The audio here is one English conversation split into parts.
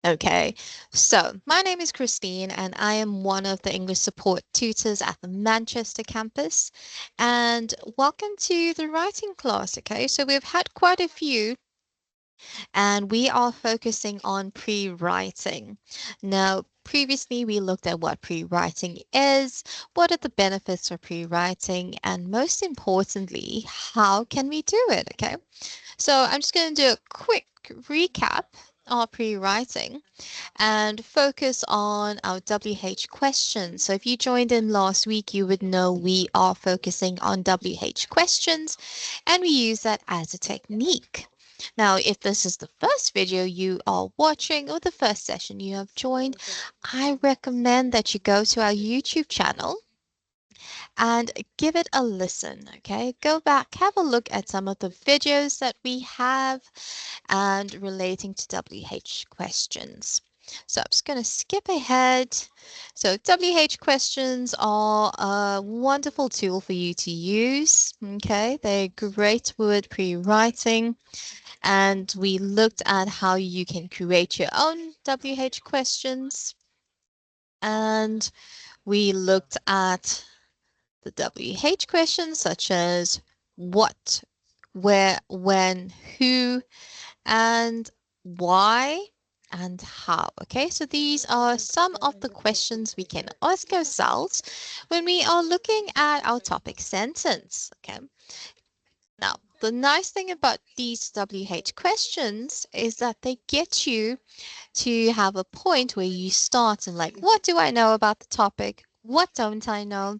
Okay, so my name is Christine, and I am one of the English support tutors at the Manchester campus. And welcome to the writing class. Okay, so we've had quite a few, and we are focusing on pre-writing. Now, previously we looked at what pre-writing is, what are the benefits of pre-writing, and most importantly, how can we do it? Okay, so I'm just going to do a quick recap of pre-writing and focus on our WH questions. So if you joined in last week, you would know we are focusing on WH questions and we use that as a technique. Now, if this is the first video you are watching or the first session you have joined, I recommend that you go to our YouTube channel and give it a listen, okay? Go back, have a look at some of the videos that we have and relating to WH questions. So I'm just going to skip ahead. So WH questions are a wonderful tool for you to use, okay? They're great with pre-writing, and we looked at how you can create your own WH questions, and we looked at the WH questions such as what, where, when, who, and why and how. Okay, so these are some of the questions we can ask ourselves when we are looking at our topic sentence. Okay, now the nice thing about these WH questions is that they get you to have a point where you start and like, what do I know about the topic? What don't I know?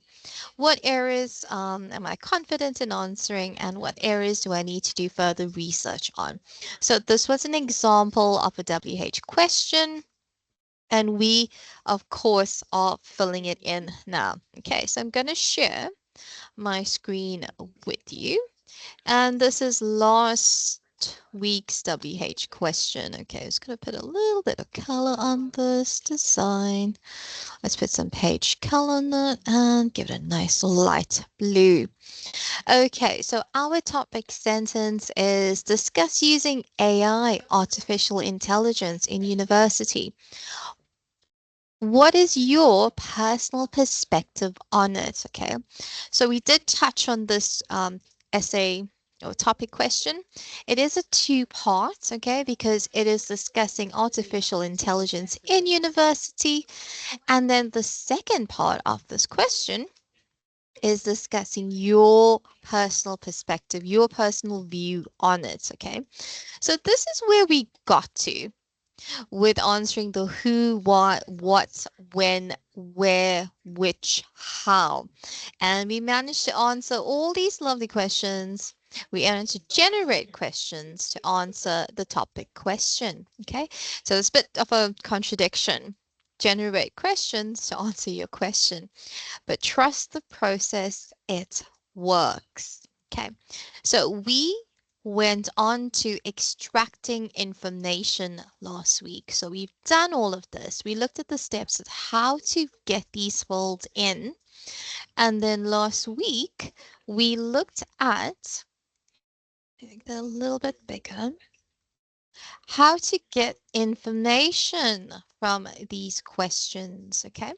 What areas am I confident in answering, and what areas do I need to do further research on? So this was an example of a WH question, and we, of course, are filling it in now. Okay, so I'm going to share my screen with you, and this is last week's WH question. Okay, I'm just going to put a little bit of color on this design. Let's put some page color on it and give it a nice light blue. Okay, so our topic sentence is discuss using AI, artificial intelligence in university. What is your personal perspective on it? Okay, so we did touch on this essay or topic question. It is a two-part, okay, because it is discussing artificial intelligence in university. And then the second part of this question is discussing your personal perspective, your personal view on it. Okay. So this is where we got to with answering the who, what, when, where, which, how. And we managed to answer all these lovely questions. We managed to generate questions to answer the topic question. Okay. So it's a bit of a contradiction. Generate questions to answer your question, but trust the process, it works. Okay, so we went on to extracting information last week. So we've done all of this. We looked at the steps of how to get these filled in. And then last week, we looked at, make that a little bit bigger, how to get information from these questions. Okay.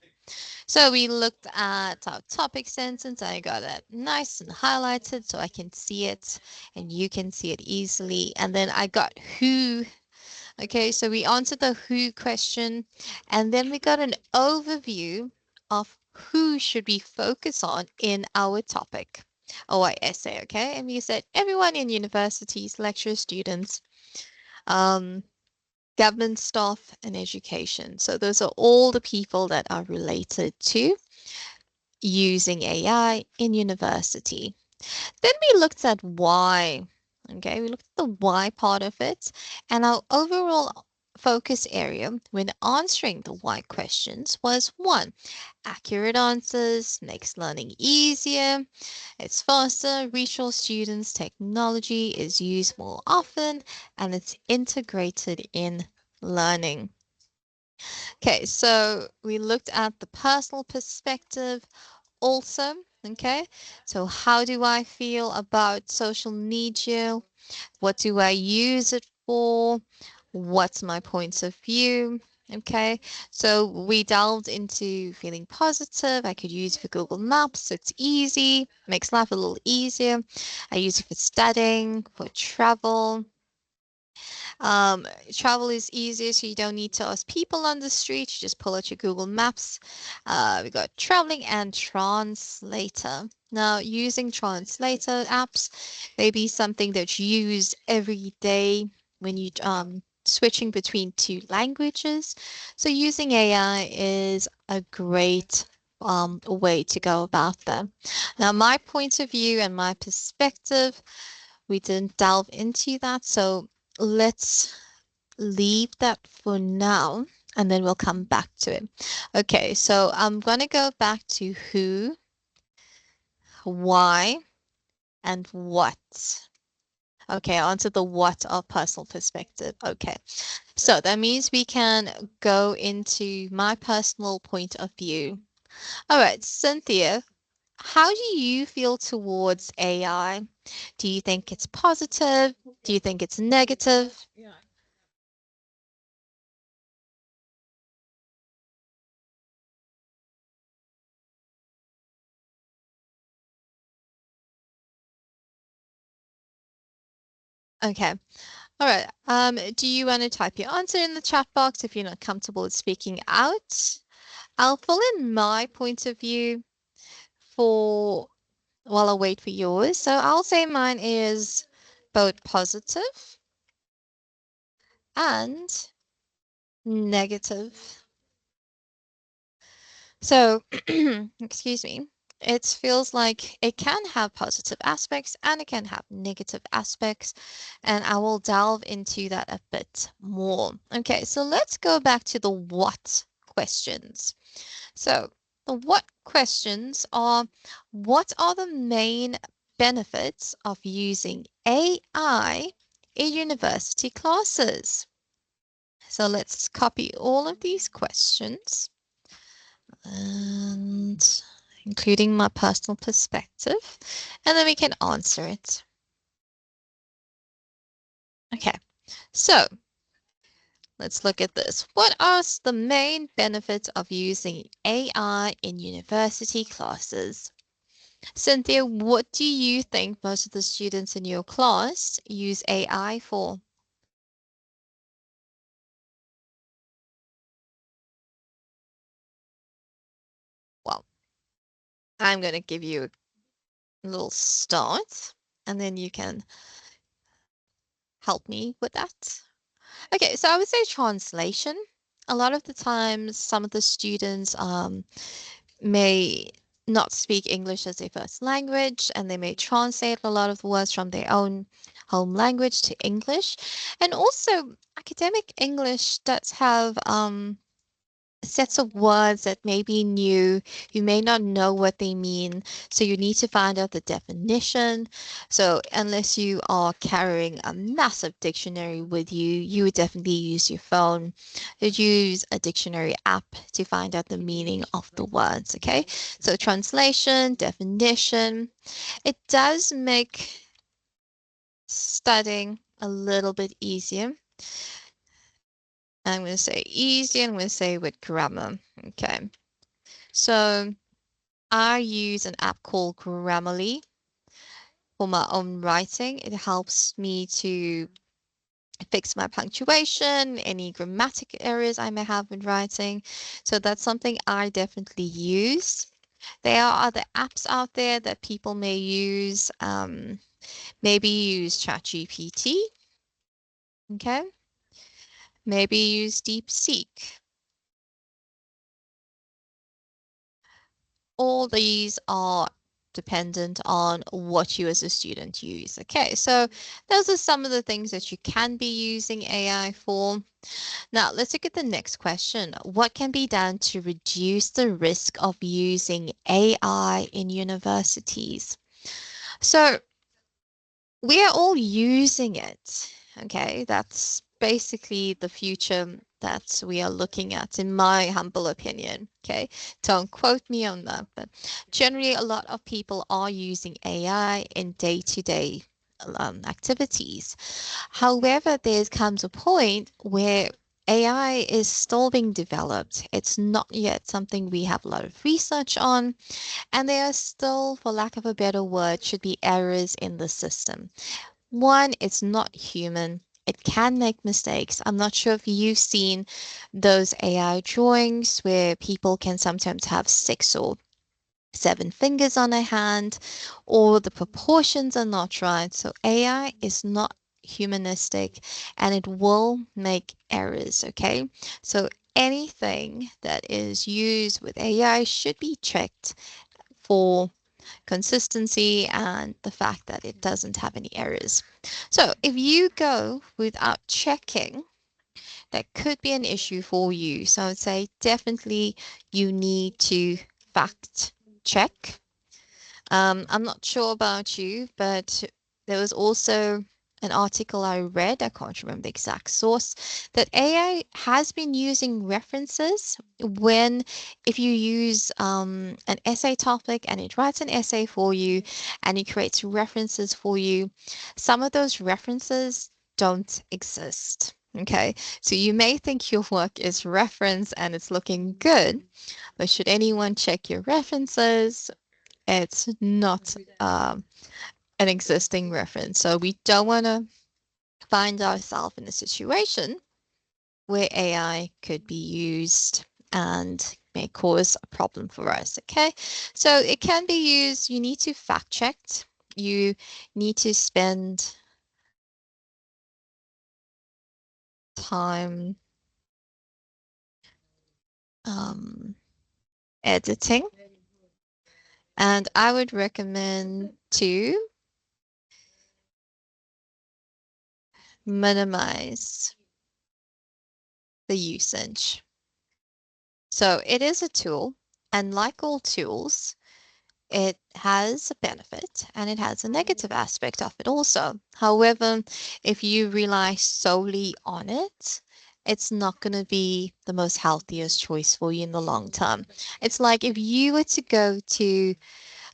So we looked at our topic sentence. I got it nice and highlighted so I can see it and you can see it easily. And then I got who. Okay, so we answered the who question, and then we got an overview of who should we focus on in our topic or our essay. Okay, and we said everyone in universities, lecturers, students, um, government staff, and education. So those are all the people that are related to using AI in university. Then we looked at why. Okay, we looked at the why part of it, and our overall focus area when answering the why questions was one, accurate answers makes learning easier, it's faster, reach all students, technology is used more often, and it's integrated in learning. Okay, so we looked at the personal perspective also. Okay, so how do I feel about social media? What do I use it for? what's my points of view. Okay, so we delved into feeling positive. I could use it for Google Maps, so it's easy, makes life a little easier. I use it for studying, for travel. Um, Travel is easier, so you don't need to ask people on the street. You just pull out your Google Maps. We got traveling and translator. Now, using translator apps may be something that you use every day when you switching between two languages. So using AI is a great way to go about that. Now, my point of view and my perspective, we didn't delve into that, so let's leave that for now and then we'll come back to it. Okay, so I'm going to go back to who, why, and what. Okay, onto the what of personal perspective. Okay, so that means we can go into my personal point of view. All right, Cynthia, how do you feel towards AI? Do you think it's positive? Do you think it's negative? Okay. All right. Do you want to type your answer in the chat box if you're not comfortable with speaking out? I'll fill in my point of view for while I wait for yours. So I'll say mine is both positive and negative. So, excuse me, it feels like it can have positive aspects and it can have negative aspects, and I will delve into that a bit more. Okay, so let's go back to the what questions. So, the what questions are what are the main benefits of using AI in university classes? So, let's copy all of these questions and including my personal perspective, and then we can answer it. Okay, so let's look at this. What are the main benefits of using AI in university classes? Cynthia, what do you think most of the students in your class use AI for? Well, I'm going to give you a little start, and then you can help me with that. Okay, so I would say translation. A lot of the times, some of the students may not speak English as their first language, and they may translate a lot of the words from their own home language to English. And also, academic English does have sets of words that may be new. You may not know what they mean, so you need to find out the definition. So, unless you are carrying a massive dictionary with you, you would definitely use your phone. You'd use a dictionary app to find out the meaning of the words. Okay, so translation, definition, it does make studying a little bit easier. I'm going to say easy, and I'm going to say with grammar. Okay. So I use an app called Grammarly for my own writing. It helps me to fix my punctuation, any grammatic errors I may have in writing. So that's something I definitely use. There are other apps out there that people may use. Maybe use ChatGPT. Okay. Maybe use DeepSeek. All these are dependent on what you as a student use. Okay, so those are some of the things that you can be using AI for. Now, let's look at the next question. What can be done to reduce the risk of using AI in universities? So, we are all using it. Okay, that's basically the future that we are looking at, in my humble opinion. Okay, don't quote me on that, but generally, a lot of people are using AI in day to day activities. However, there comes a point where AI is still being developed. It's not yet something we have a lot of research on, and there are still, for lack of a better word, should be errors in the system. One, it's not human. It can make mistakes. I'm not sure if you've seen those AI drawings where people can sometimes have 6 or 7 fingers on a hand, or the proportions are not right. So AI is not humanistic and it will make errors, okay? So anything that is used with AI should be checked for consistency and the fact that it doesn't have any errors. So if you go without checking, that could be an issue for you. So I would say definitely you need to fact check. I'm not sure about you, but there was also an article I read, I can't remember the exact source, that AI has been using references when, if you use an essay topic and it writes an essay for you and it creates references for you, some of those references don't exist. Okay, so you may think your work is reference and it's looking good, but should anyone check your references, it's not an existing reference. So we don't want to find ourselves in a situation where AI could be used and may cause a problem for us. Okay. So it can be used. You need to fact check. You need to spend time um, editing. And I would recommend to minimize the usage. So it is a tool, and like all tools, it has a benefit and it has a negative aspect of it also. However, if you rely solely on it, it's not going to be the most healthiest choice for you in the long term. It's like if you were to go to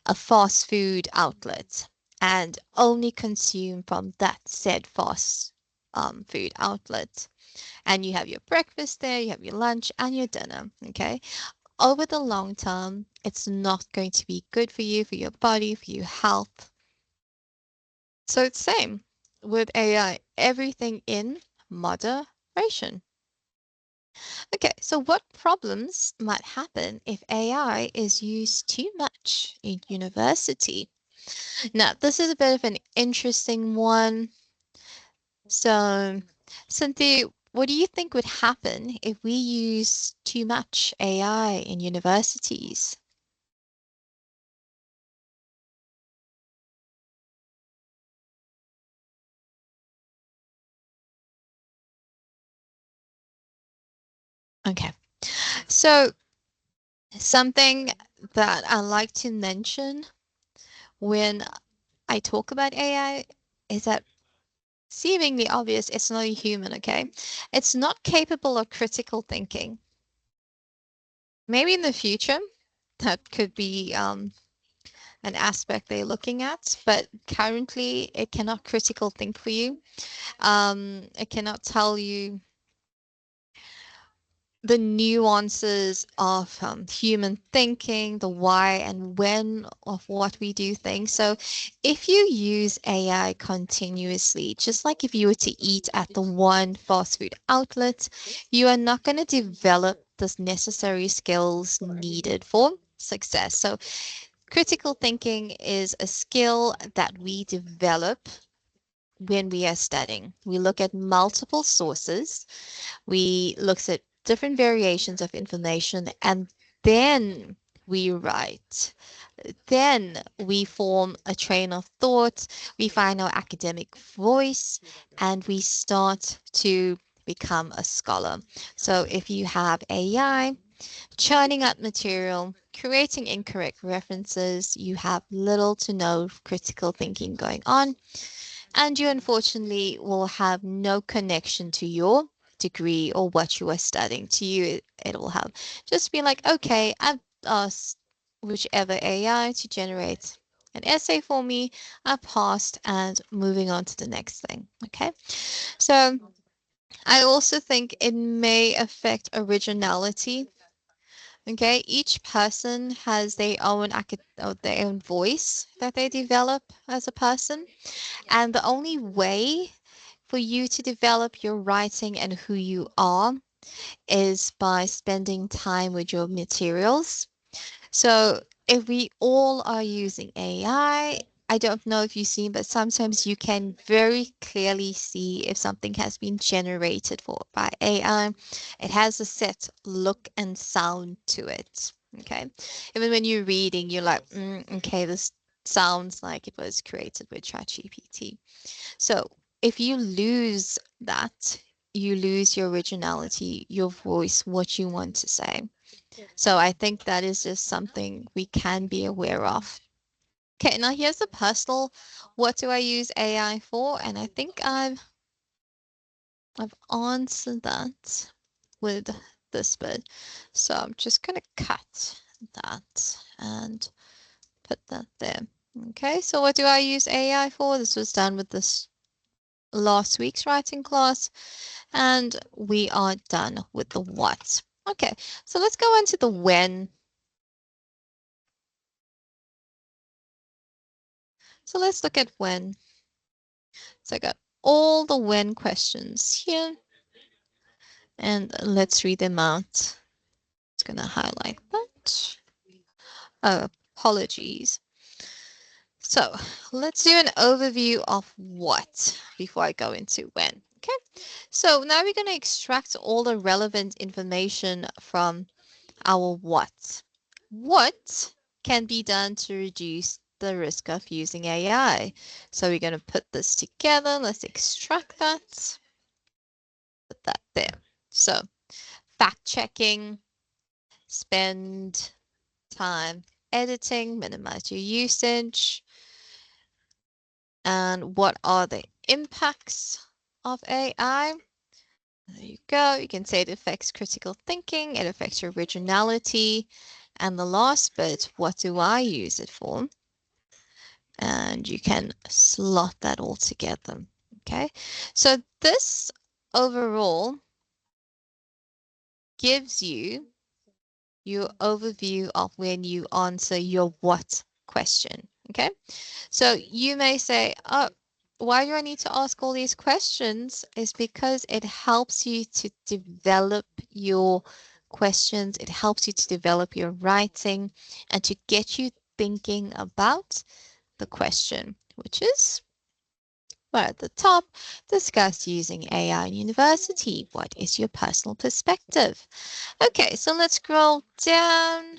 a fast food outlet and only consume from that said fast food outlet, and you have your breakfast there, you have your lunch and your dinner, okay? Over the long term, it's not going to be good for you, for your body, for your health. So it's same with AI, everything in moderation. Okay, so what problems might happen if AI is used too much in university? Now, this is a bit of an interesting one. So, Cynthia, what do you think would happen if we use too much AI in universities? Okay, so something that I like to mention when I talk about AI is that seemingly obvious, it's not a human, okay? It's not capable of critical thinking. Maybe in the future, that could be an aspect they're looking at, but currently it cannot critical think for you. It cannot tell you the nuances of human thinking, the why and when of what we do things. So, if you use AI continuously, just like if you were to eat at the one fast food outlet, you are not going to develop the necessary skills needed for success. So, critical thinking is a skill that we develop when we are studying. We look at multiple sources, we look at different variations of information, and then we write. Then we form a train of thought, we find our academic voice, and we start to become a scholar. So if you have AI churning out material, creating incorrect references, you have little to no critical thinking going on, and you unfortunately will have no connection to your degree or what you are studying. To you, it will have just be like, okay, I've asked whichever AI to generate an essay for me, I passed and moving on to the next thing. Okay. So I also think it may affect originality. Okay, each person has their own voice that they develop as a person, and the only way for you to develop your writing and who you are is by spending time with your materials. So if we all are using I don't know if you've seen, but sometimes you can very clearly see if something has been generated by AI. It has a set look and sound to it. Okay. Even when you're reading, you're like, okay, this sounds like it was created with ChatGPT. So if you lose that, you lose your originality, your voice, what you want to say. So I think that is just something we can be aware of. Okay, now here's a personal, what do I use AI for? And I think I've answered that with this bit. So I'm just gonna cut that and put that there. Okay, so what do I use AI for? This was done with this last week's writing class, and we are done with the what. Okay, so let's go into the when. So let's look at when. So I got all the when questions here, and let's read them out. It's going to highlight that. Oh, apologies. So let's do an overview of what before I go into when. Okay, so now we're going to extract all the relevant information from our what. What can be done to reduce the risk of using AI? So we're going to put this together. Let's extract that. Put that there. So fact checking, spend time editing, minimize your usage, and what are the impacts of AI? There you go. You can say it affects critical thinking, it affects your originality, and the last bit, what do I use it for? And you can slot that all together. Okay, so this overall gives you your overview of when you answer your what question. Okay, so you may say, oh, why do I need to ask all these questions? Is because it helps you to develop your questions, it helps you to develop your writing and to get you thinking about the question, which is right at the top, discuss using AI in university. What is your personal perspective? Okay, so let's scroll down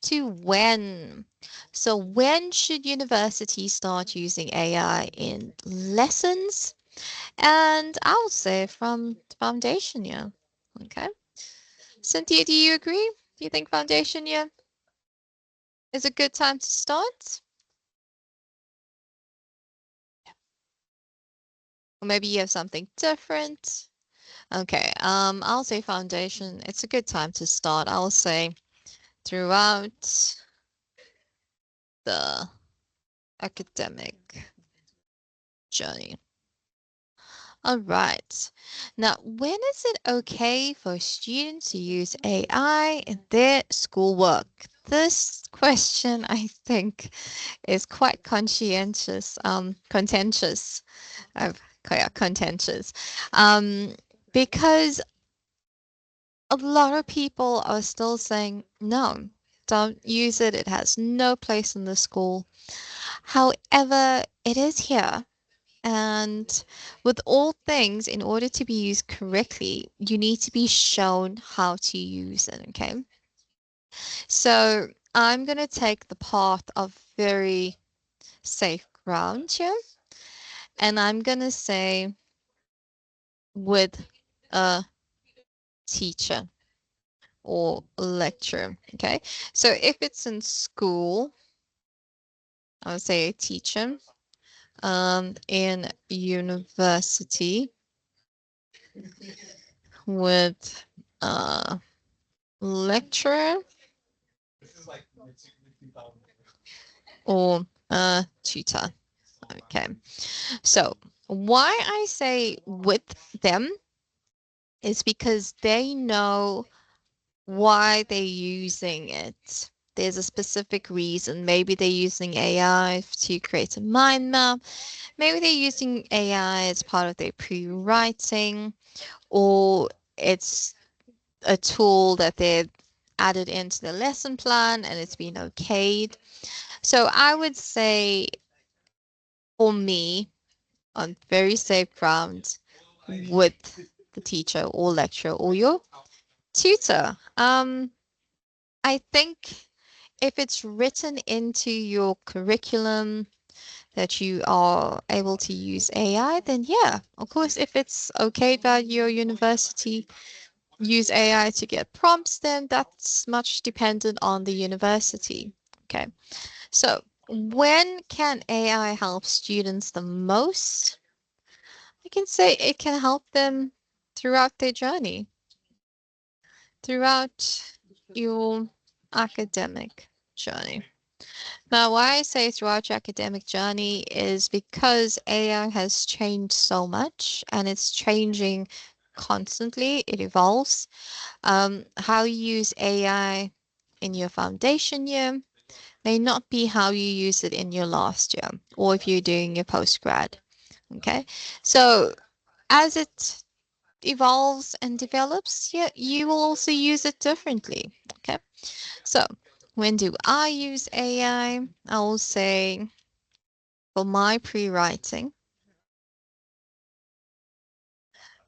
to when. So when should universities start using AI in lessons? And I'll say from foundation year. Okay. Cynthia, do you agree? Do you think foundation year is a good time to start? Or maybe you have something different? Okay, I'll say foundation. It's a good time to start. I'll say throughout the academic journey. All right. Now, when is it okay for students to use AI in their schoolwork? This question, I think, is quite contentious. Yeah, contentious. Because a lot of people are still saying, no, don't use it. It has no place in the school. However, it is here. And with all things, in order to be used correctly, you need to be shown how to use it. Okay. So I'm going to take the path of very safe ground here. And I'm going to say with a teacher or a lecturer. Okay. So if it's in school, I would say a teacher. In university with a lecturer or tutor. Okay. So why I say with them is because they know why they're using it. There's a specific reason. Maybe they're using AI to create a mind map. Maybe they're using AI as part of their pre-writing, or it's a tool that they've added into the lesson plan and it's been okayed. So I would say for me, on very safe ground with the teacher or lecturer or your tutor. I think if it's written into your curriculum that you are able to use AI, then yeah, of course, if it's okay by your university, use AI to get prompts, then that's much dependent on the university. Okay, so when can AI help students the most? I can say it can help them throughout their journey, throughout your academic journey. Now, why I say throughout your academic journey is because AI has changed so much and it's changing constantly. It evolves. How you use AI in your foundation year may not be how you use it in your last year or if you're doing your postgrad. Okay. So as it evolves and develops, yeah, you will also use it differently. Okay. So when do I use AI? I will say for my pre-writing,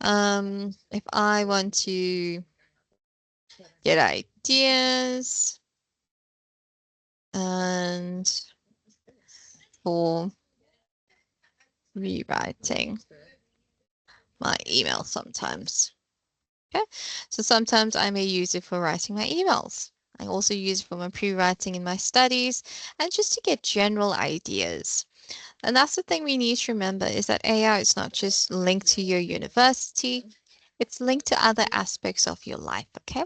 if I want to get ideas and for rewriting my email sometimes. Okay, so sometimes I may use it for writing my emails. I also use it for my pre-writing in my studies and just to get general ideas. And that's the thing we need to remember is that AI is not just linked to your university, it's linked to other aspects of your life. Okay,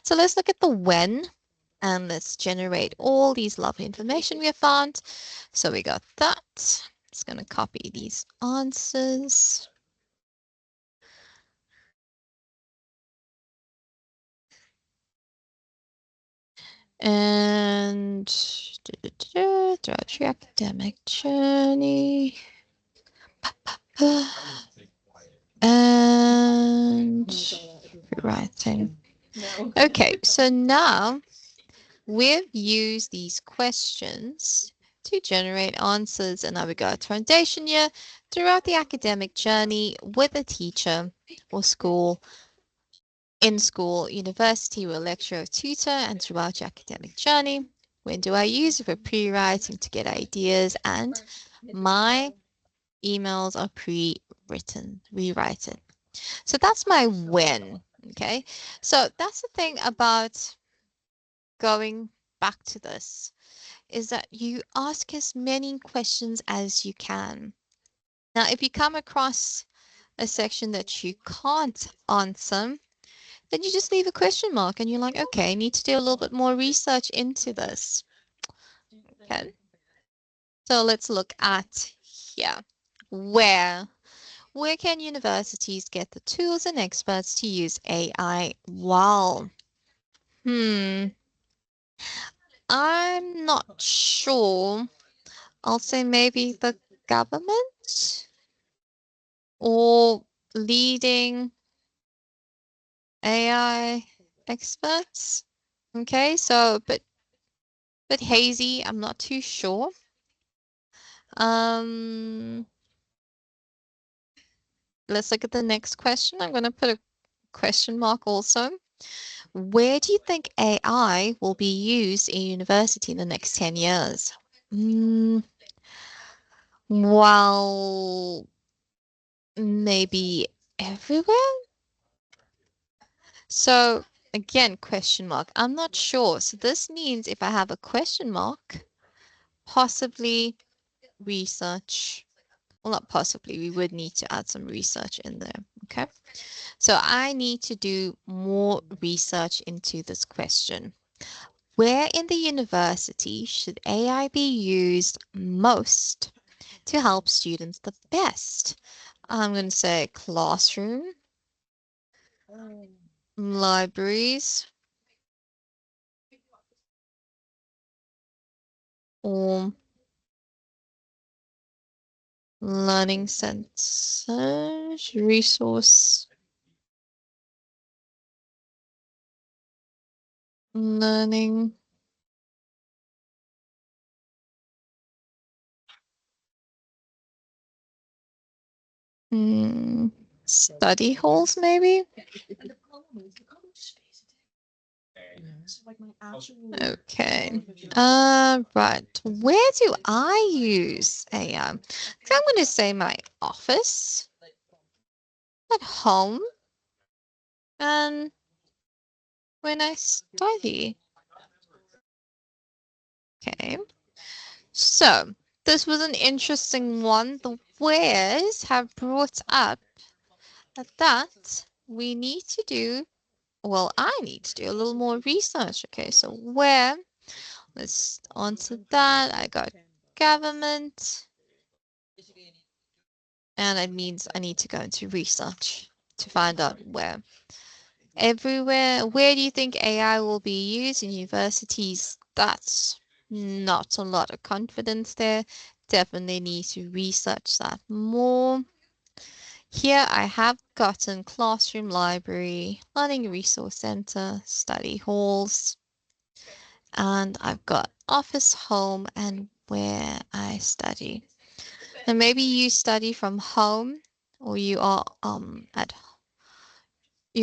so let's look at the when and let's generate all these lovely information we have found. So we got that. It's going to copy these answers. And throughout your academic journey. And writing. Okay, so now we've used these questions to generate answers in our regard foundation year throughout the academic journey with a teacher or school, in school, university, or lecturer or tutor, and throughout your academic journey. When do I use it for pre-writing to get ideas? And my emails are pre-written, rewritten. So that's my when. Okay. So that's the thing about going back to this is that you ask as many questions as you can. Now, if you come across a section that you can't answer, then you just leave a question mark and you're like, okay, I need to do a little bit more research into this. Okay. So let's look at here. Where can universities get the tools and experts to use AI well? I'm not sure. I'll say maybe the government or leading AI experts. Okay, so but hazy. I'm not too sure. Um, let's look at the next question. I'm going to put a question mark also. Where do you think AI will be used in university in the next 10 years? Mm, well, maybe everywhere. So again, question mark. I'm not sure. So this means if I have a question mark, possibly research. Well, not possibly. We would need to add some research in there. Okay. So I need to do more research into this question. Where in the university should AI be used most to help students the best? I'm going to say classroom, libraries, or learning centers, resource learning. Hmm, study halls, maybe? Okay. Right. Where do I use AI? So I'm going to say my office, at home, and when I study. Okay. So this was an interesting one. The wheres have brought up that we need to do, well, I need to do a little more research. Okay, so where, let's answer that. I got government, and it means I need to go into research to find out where. Everywhere, where do you think AI will be used in universities? That's not a lot of confidence there. Definitely need to research that more. Here I have gotten classroom, library, learning resource center, study halls, and I've got office, home, and where I study. And maybe you study from home or you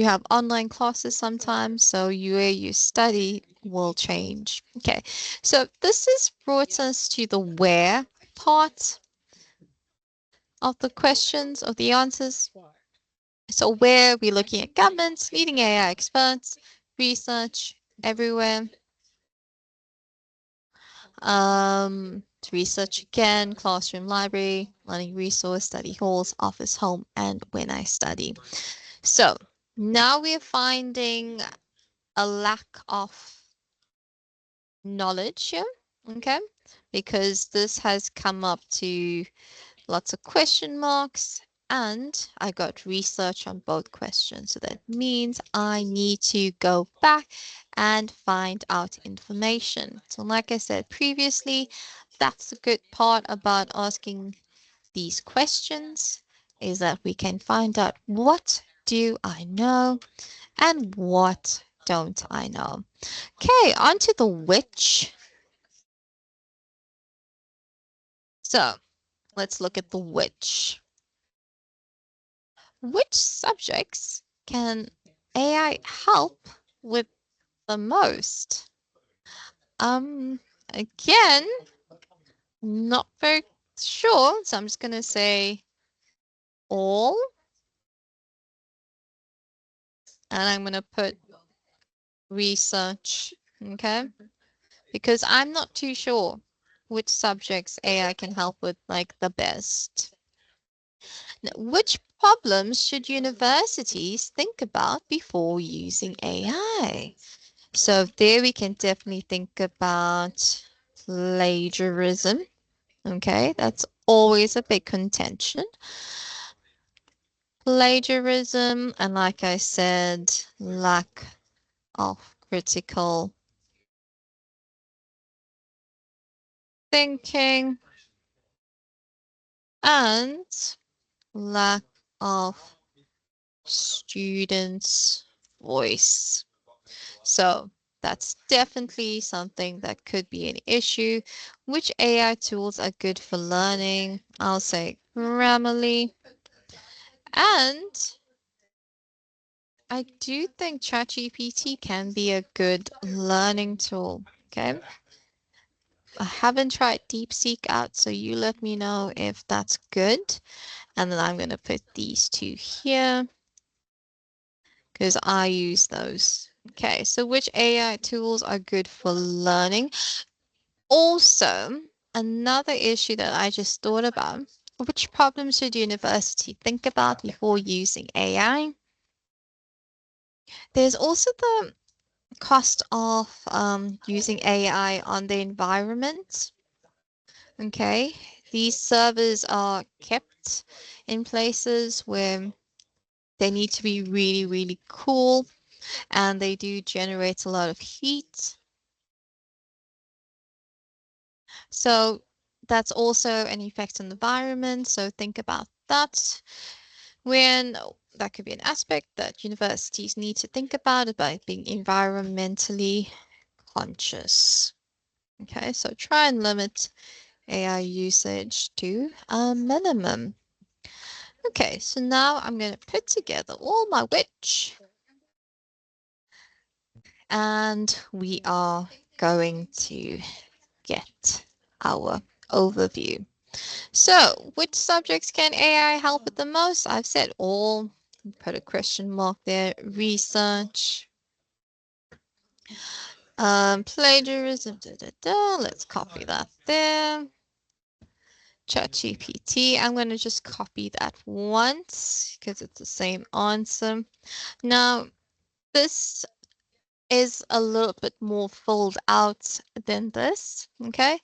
have online classes sometimes, so where you study will change. Okay, so this has brought us to the where part of the questions, of the answers. So where we're looking at governments, leading AI experts, research everywhere. Research again, classroom, library, learning resource, study halls, office, home, and when I study. So now we're finding a lack of knowledge here, okay? Because this has come up to lots of question marks, and I got research on both questions. So that means I need to go back and find out information. So like I said previously, that's the good part about asking these questions, is that we can find out what do I know and what don't I know. Okay, on to the which. So let's look at the which. Which subjects can AI help with the most? Um, Again, not very sure, so I'm just gonna say all, and I'm gonna put research, okay? Because I'm not too sure which subjects AI can help with like the best. Now, which problems should universities think about before using AI? So there we can definitely think about plagiarism. Okay, that's always a big contention. Plagiarism, and like I said, lack of critical thinking and lack of students' voice. So that's definitely something that could be an issue. Which AI tools are good for learning? I'll say Grammarly. And I do think ChatGPT can be a good learning tool. Okay. I haven't tried DeepSeek out, so you let me know if that's good. And then I'm going to put these two here because I use those. Okay, so which AI tools are good for learning? Also, another issue that I just thought about, which problems should university think about before using AI? There's also the cost of using AI on the environment. Okay, these servers are kept in places where they need to be really, really cool, and they do generate a lot of heat. So that's also an effect on the environment. So think about that when that could be an aspect that universities need to think about being environmentally conscious. Okay, so try and limit AI usage to a minimum. Okay, so now I'm going to put together all my witch and we are going to get our overview. So, which subjects can AI help with the most? I've said all. Put a question mark there. Research, plagiarism. Let's copy that there. ChatGPT. I'm going to just copy that once because it's the same answer. Now, this is a little bit more filled out than this. Okay,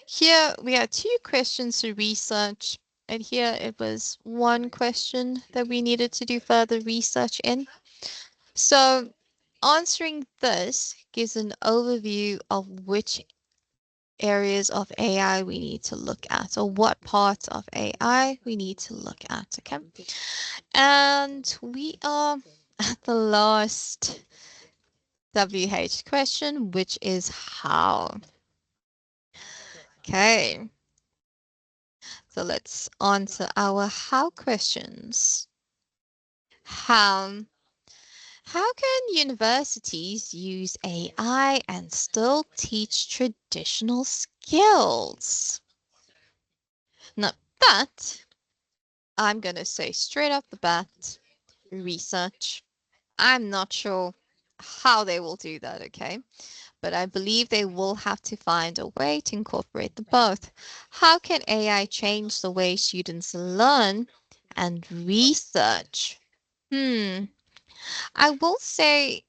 here we had two questions to research, and here it was one question that we needed to do further research in. So answering this gives an overview of which areas of AI we need to look at, or what parts of AI we need to look at. Okay, and we are at the last WH question, which is how. Okay, so let's answer our how questions. How? How can universities use AI and still teach traditional skills? Now, that I'm going to say straight off the bat, research. I'm not sure how they will do that, okay? But I believe they will have to find a way to incorporate the both. How can AI change the way students learn and research? I will say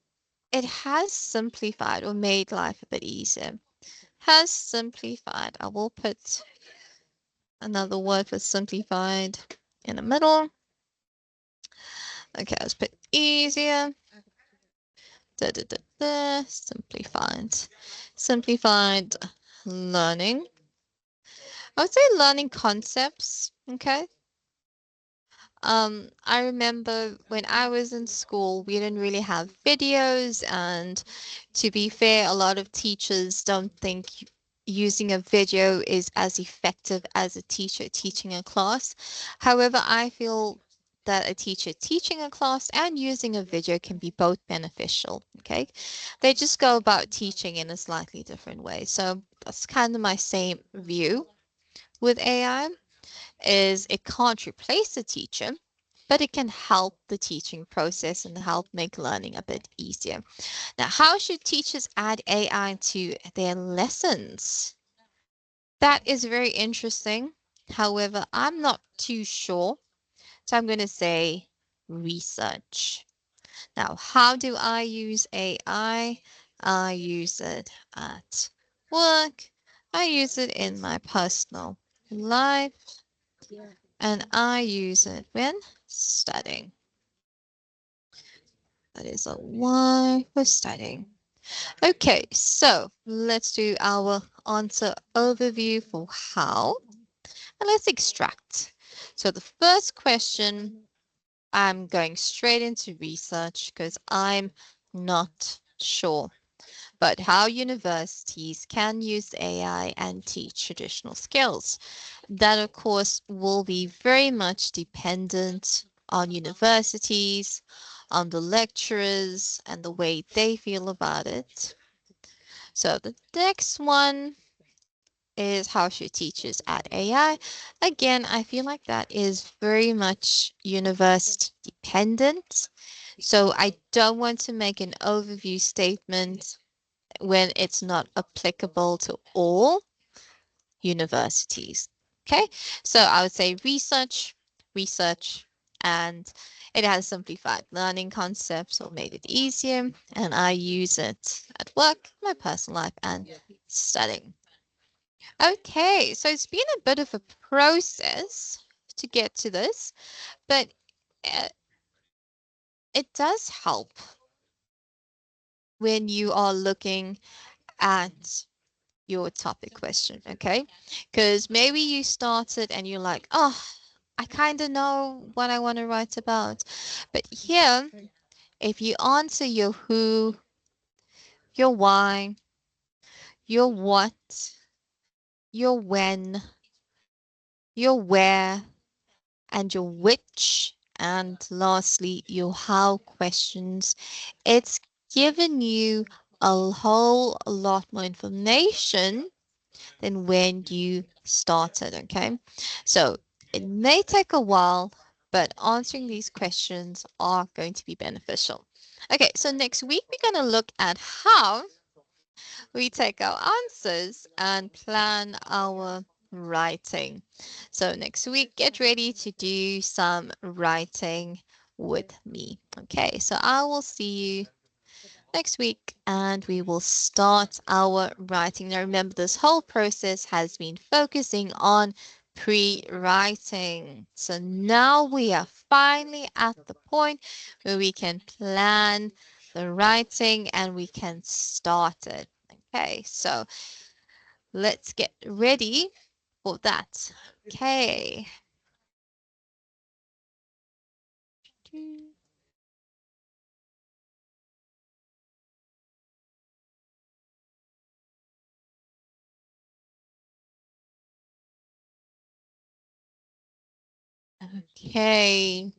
it has simplified or made life a bit easier. Has simplified. I will put another word for simplified in the middle. Okay, let's put easier. Simplified. Simplified learning. I would say learning concepts. Okay. I remember when I was in school, we didn't really have videos, and to be fair, a lot of teachers don't think using a video is as effective as a teacher teaching a class. However, I feel that a teacher teaching a class and using a video can be both beneficial. Okay, they just go about teaching in a slightly different way. So that's kind of my same view with AI is it can't replace the teacher, but it can help the teaching process and help make learning a bit easier. Now, how should teachers add AI to their lessons? That is very interesting. However, I'm not too sure. So I'm going to say research. Now, how do I use AI? I use it at work. I use it in my personal life. And I use it when studying. That is a Y for studying. Okay, so let's do our answer overview for how, and let's extract. So the first question, I'm going straight into research because I'm not sure. But how universities can use AI and teach traditional skills. That, of course, will be very much dependent on universities, on the lecturers, and the way they feel about it. So the next one is how should teachers add AI? Again, I feel like that is very much university dependent. So I don't want to make an overview statement when it's not applicable to all universities. Okay, so I would say research, research, and it has simplified learning concepts or made it easier. And I use it at work, my personal life, and studying. Okay, so it's been a bit of a process to get to this, but uh, it does help when you are looking at your topic question, okay? Because maybe you started and you're like, oh, I kind of know what I want to write about. But here, if you answer your who, your why, your what, your when, your where, and your which, and lastly, your how questions, it's given you a whole lot more information than when you started, okay? So it may take a while, but answering these questions are going to be beneficial. Okay, so next week we're going to look at how we take our answers and plan our writing. So next week, get ready to do some writing with me. Okay, so I will see you next week and we will start our writing. Now, remember, this whole process has been focusing on pre-writing. So now we are finally at the point where we can plan the writing and we can start it. Okay, so let's get ready for that. Okay. Okay.